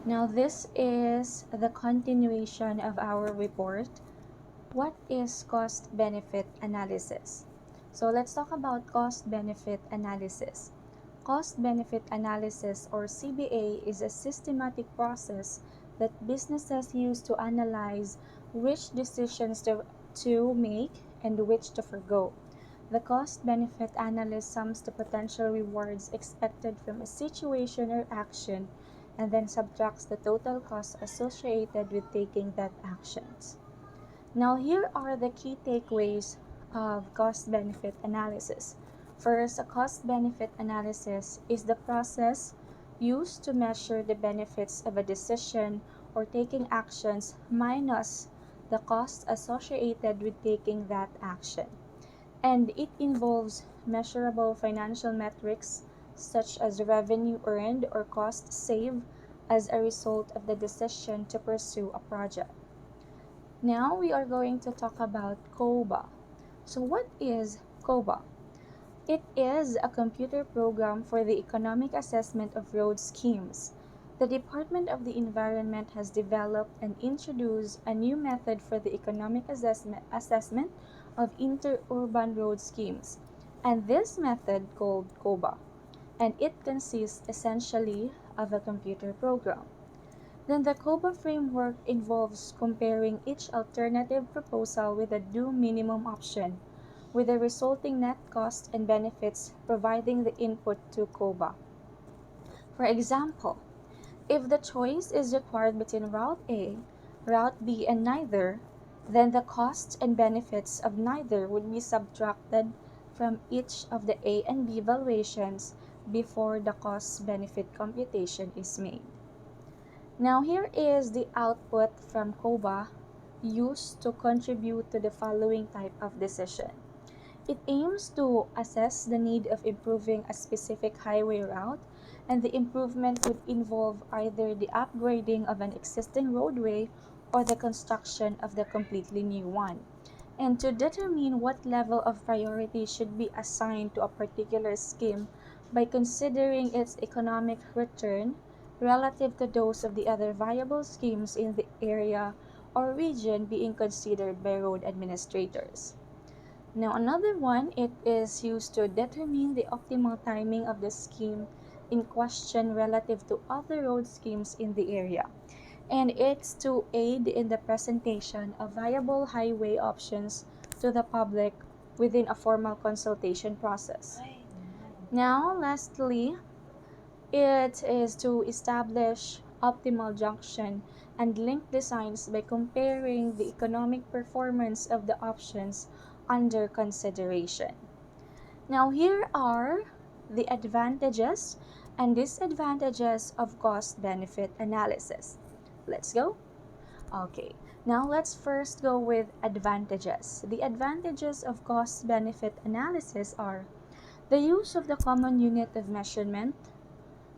Now, this is the continuation of our report. What is cost benefit analysis? So, let's talk about cost benefit analysis. Cost benefit analysis, or CBA, is a systematic process that businesses use to analyze which decisions to make and which to forgo. The cost benefit analyst sums the potential rewards expected from a situation or action and then subtracts the total costs associated with taking that actions. Now, here are the key takeaways of cost benefit analysis. First, a cost benefit analysis is the process used to measure the benefits of a decision or taking actions minus the costs associated with taking that action. And it involves measurable financial metrics such as revenue earned or cost saved as a result of the decision to pursue a project. Now we are going to talk about COBA. So what is COBA? It is a computer program for the economic assessment of road schemes. The Department of the Environment has developed and introduced a new method for the economic assessment of interurban road schemes, and this method called COBA, and it consists essentially of a computer program. Then the COBA framework involves comparing each alternative proposal with a due minimum option, with the resulting net cost and benefits providing the input to COBA. For example, if the choice is required between Route A, Route B, and neither, then the costs and benefits of neither would be subtracted from each of the A and B valuations before the cost-benefit computation is made. Now here is the output from COBA used to contribute to the following type of decision. It aims to assess the need of improving a specific highway route, and the improvement would involve either the upgrading of an existing roadway or the construction of the completely new one. And to determine what level of priority should be assigned to a particular scheme by considering its economic return relative to those of the other viable schemes in the area or region being considered by road administrators. Now another one, it is used to determine the optimal timing of the scheme in question relative to other road schemes in the area. And it's to aid in the presentation of viable highway options to the public within a formal consultation process. Now, lastly, it is to establish optimal junction and link designs by comparing the economic performance of the options under consideration. Now, here are the advantages and disadvantages of cost-benefit analysis. Let's go. Okay, now let's first go with advantages. The advantages of cost-benefit analysis are the use of the common unit of measurement,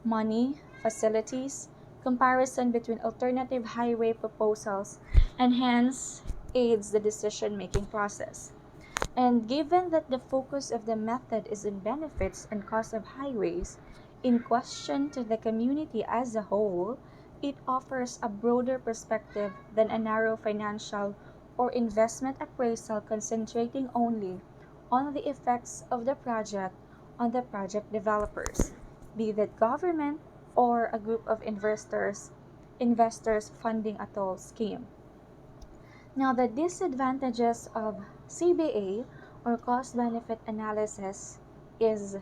money, facilities, comparison between alternative highway proposals, and hence aids the decision-making process. And given that the focus of the method is in benefits and cost of highways in question to the community as a whole, it offers a broader perspective than a narrow financial or investment appraisal concentrating only on the effects of the project on the project developers, be that government or a group of investors funding a toll scheme. Now, the disadvantages of CBA, or cost benefit analysis, is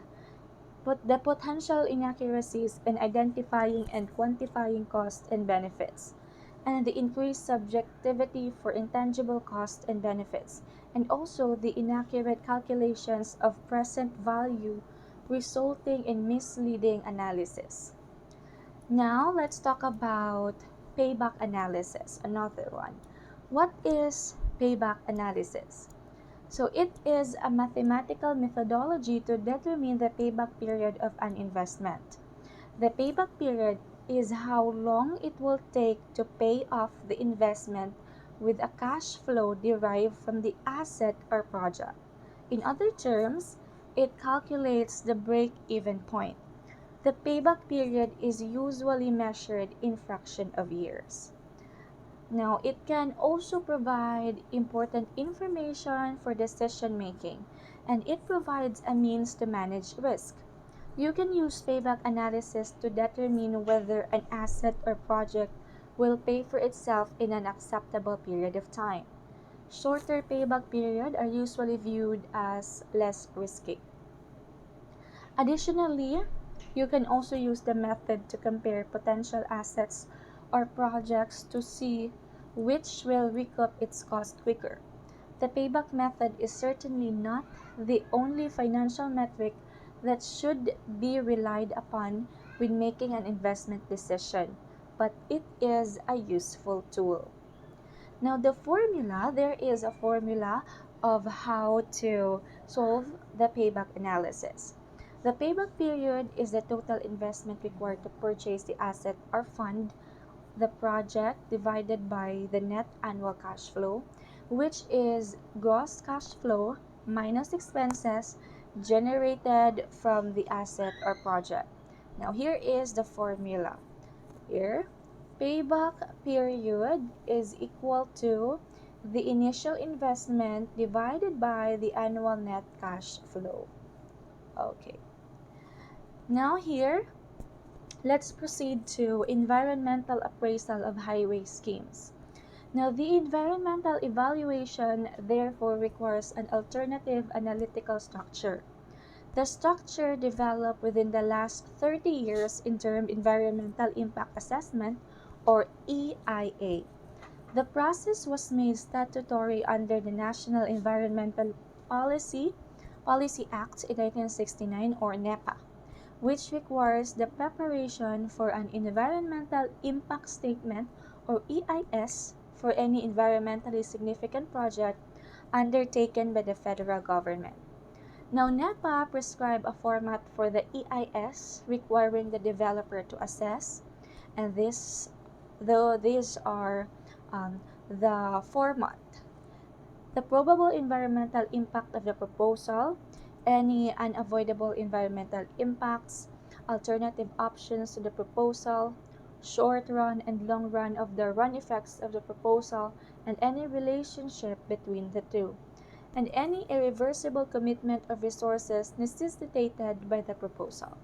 the potential inaccuracies in identifying and quantifying costs and benefits, and the increased subjectivity for intangible costs and benefits, and also the inaccurate calculations of present value resulting in misleading analysis. Now, let's talk about payback analysis, another one. What is payback analysis? So it is a mathematical methodology to determine the payback period of an investment. The payback period is how long it will take to pay off the investment with a cash flow derived from the asset or project. In other terms, it calculates the break-even point. The payback period is usually measured in fraction of years. Now, it can also provide important information for decision making, and it provides a means to manage risk. You can use payback analysis to determine whether an asset or project will pay for itself in an acceptable period of time. Shorter payback periods are usually viewed as less risky. Additionally, you can also use the method to compare potential assets or projects to see which will recoup its cost quicker. The payback method is certainly not the only financial metric that should be relied upon when making an investment decision, but it is a useful tool. Now, there is a formula of how to solve the payback analysis. The payback period is the total investment required to purchase the asset or fund the project divided by the net annual cash flow, which is gross cash flow minus expenses generated from the asset or project. Now, here is the formula. Here, payback period is equal to the initial investment divided by the annual net cash flow. Okay. Now here, let's proceed to environmental appraisal of highway schemes. Now, the environmental evaluation therefore requires an alternative analytical structure. The structure developed within the last 30 years in term Environmental Impact Assessment or EIA. The process was made statutory under the National Environmental Policy Act in 1969 or NEPA, which requires the preparation for an environmental impact statement or EIS for any environmentally significant project undertaken by the federal government. Now, NEPA prescribed a format for the EIS requiring the developer to assess, and these are the format: the probable environmental impact of the proposal, any unavoidable environmental impacts, alternative options to the proposal, short run and long run of the run effects of the proposal, and any relationship between the two, and any irreversible commitment of resources necessitated by the proposal.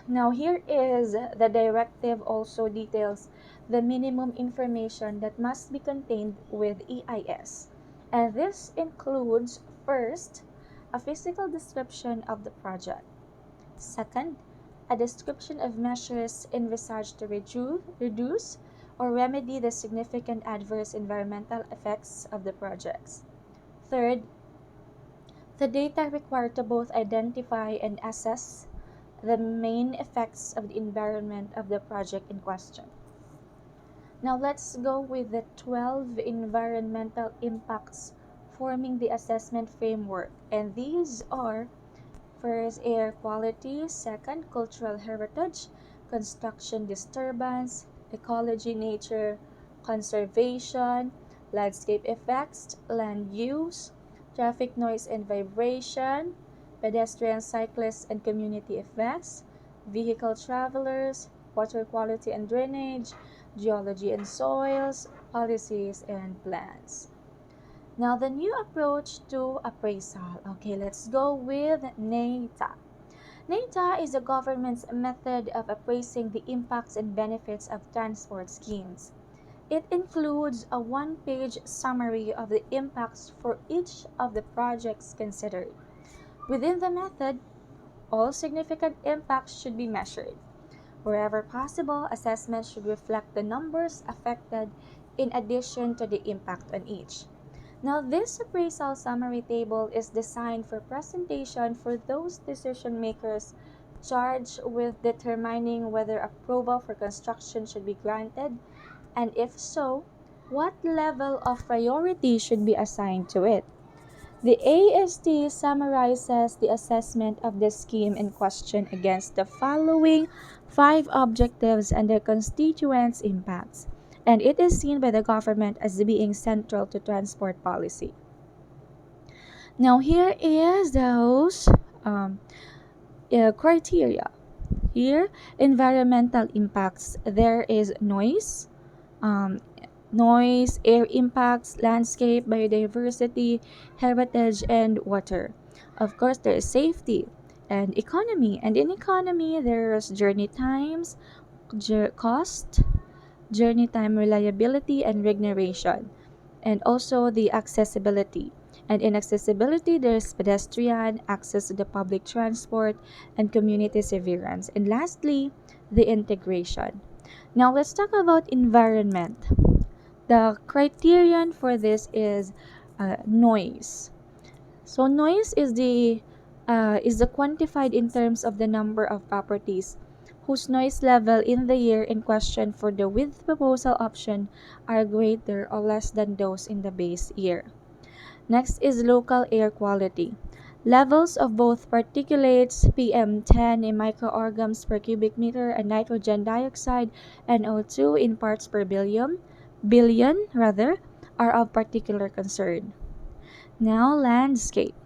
Now, here is the directive also details the minimum information that must be contained with EIS. And this includes, first, a physical description of the project. Second, a description of measures envisaged to reduce or remedy the significant adverse environmental effects of the projects. Third, the data required to both identify and assess the main effects of the environment of the project in question. Now let's go with the 12 environmental impacts forming the assessment framework. And these are: first, air quality; second, cultural heritage; construction disturbance; ecology, nature conservation; landscape effects; land use; traffic noise and vibration; pedestrian, cyclist, and community effects; vehicle travelers; water quality and drainage; geology and soils; policies and plans. Now, the new approach to appraisal. Okay, let's go with Neta. Neta is the government's method of appraising the impacts and benefits of transport schemes. It includes a one-page summary of the impacts for each of the projects considered. Within the method, all significant impacts should be measured. Wherever possible, assessments should reflect the numbers affected in addition to the impact on each. Now, this appraisal summary table is designed for presentation for those decision makers charged with determining whether approval for construction should be granted, and if so, what level of priority should be assigned to it. The AST summarizes the assessment of the scheme in question against the following five objectives and their constituents' impacts, and it is seen by the government as being central to transport policy. Now, here is those criteria. Here, environmental impacts. There is um, air impacts, landscape, biodiversity, heritage, and water. Of course, there is safety and economy. And in economy, there's journey times, cost, journey time reliability, and regeneration. And also the accessibility. And in accessibility, there's pedestrian, access to the public transport, and community severance. And lastly, the integration. Now let's talk about environment. The criterion for this is noise. So noise is the quantified in terms of the number of properties whose noise level in the year in question for the width proposal option are greater or less than those in the base year. Next is local air quality. Levels of both particulates PM10 in microorganisms per cubic meter and nitrogen dioxide NO2 in parts per billion rather, are of particular concern. Now, landscape.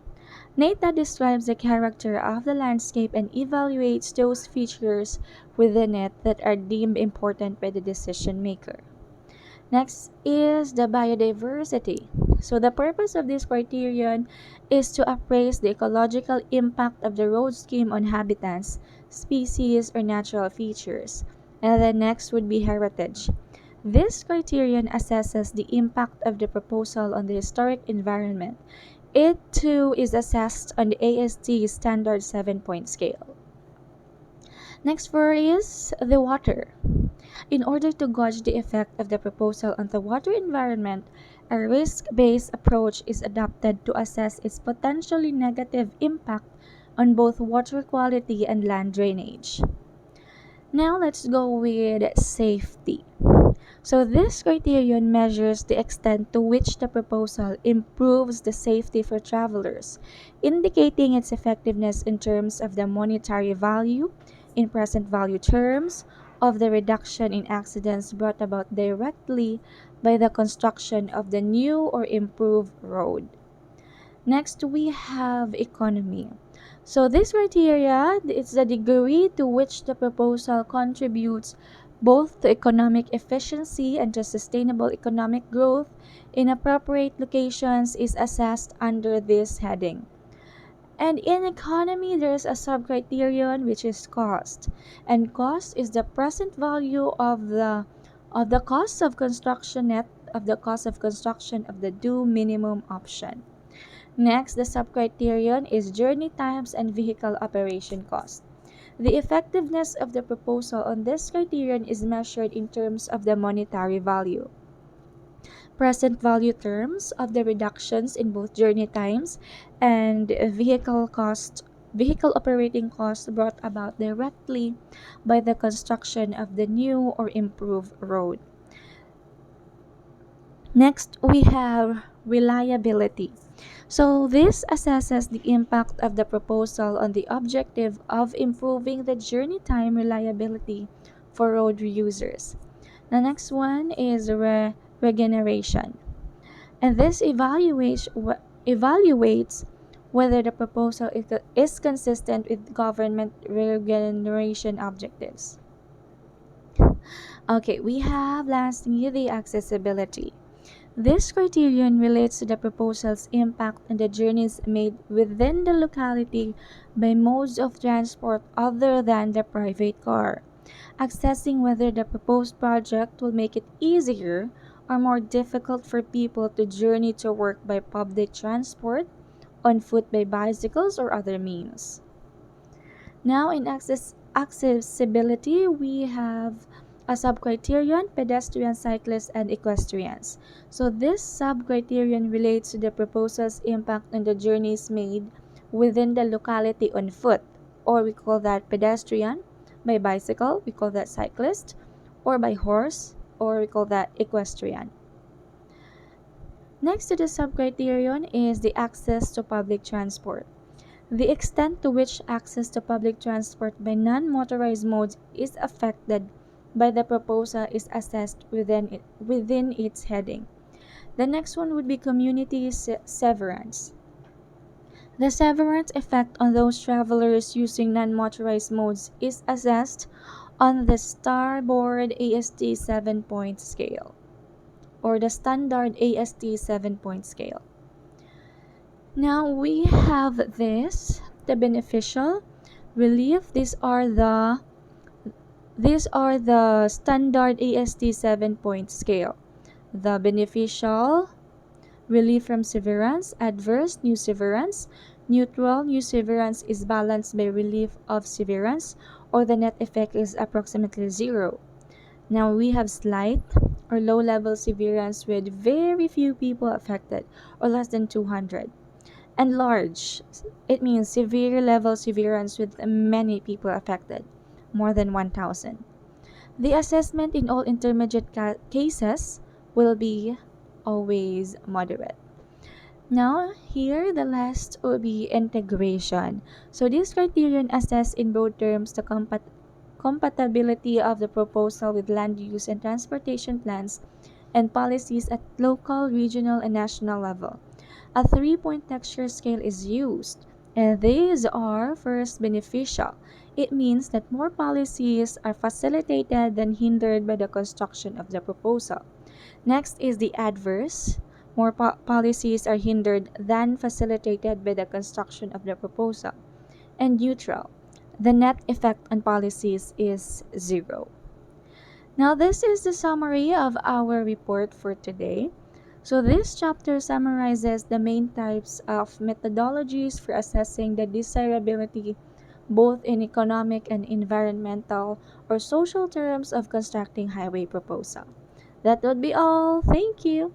Neta describes the character of the landscape and evaluates those features within it that are deemed important by the decision maker. Next is the biodiversity. So the purpose of this criterion is to appraise the ecological impact of the road scheme on habitats, species, or natural features. And then next would be heritage. This criterion assesses the impact of the proposal on the historic environment. It too is assessed on the AST standard 7-point scale. Next four is the water. In order to gauge the effect of the proposal on the water environment, a risk-based approach is adopted to assess its potentially negative impact on both water quality and land drainage. Now let's go with safety. So this criterion measures the extent to which the proposal improves the safety for travelers, indicating its effectiveness in terms of the monetary value, in present value terms, of the reduction in accidents brought about directly by the construction of the new or improved road. Next, we have economy. So this criteria is the degree to which the proposal contributes both to economic efficiency and to sustainable economic growth in appropriate locations is assessed under this heading. And in economy, there's a sub-criterion which is cost. And cost is the present value of the cost of construction net of the cost of construction of the due minimum option. Next, the sub-criterion is journey times and vehicle operation cost. The effectiveness of the proposal on this criterion is measured in terms of the monetary value. Present value terms of the reductions in both journey times and vehicle operating costs brought about directly by the construction of the new or improved road. Next, we have reliability. So this assesses the impact of the proposal on the objective of improving the journey time reliability for road users. The next one is regeneration. And this evaluates whether the proposal is consistent with government regeneration objectives. Okay, we have lastly the accessibility. This criterion relates to the proposal's impact on the journeys made within the locality by modes of transport other than the private car, assessing whether the proposed project will make it easier or more difficult for people to journey to work by public transport, on foot by bicycles, or other means. Now, in accessibility, we have a sub-criterion, pedestrians, cyclists, and equestrians. So this sub-criterion relates to the proposal's impact on the journeys made within the locality on foot, or we call that pedestrian, by bicycle, we call that cyclist, or by horse, or we call that equestrian. Next to the sub-criterion is the access to public transport. The extent to which access to public transport by non-motorized modes is affected by the proposal is assessed within its heading. The next one would be community severance. The severance effect on those travelers using non-motorized modes is assessed on the starboard AST 7-point scale or the standard AST 7-point scale. Now we have the beneficial relief. These are the standard AST 7-point scale. The beneficial relief from severance, adverse new severance, neutral new severance is balanced by relief of severance, or the net effect is approximately zero. Now we have slight or low level severance with very few people affected, or less than 200. And large, it means severe level severance with many people affected, more than 1,000. The assessment in all intermediate cases will be always moderate. Now, here the last will be integration. So this criterion assess in both terms the compatibility of the proposal with land use and transportation plans and policies at local, regional, and national level. A 3-point texture scale is used, and these are first beneficial. It means that more policies are facilitated than hindered by the construction of the proposal. Next is the adverse. More policies are hindered than facilitated by the construction of the proposal. And neutral. The net effect on policies is zero. Now, this is the summary of our report for today. So, this chapter summarizes the main types of methodologies for assessing the desirability both in economic and environmental or social terms of constructing highway proposal. That would be all. Thank you.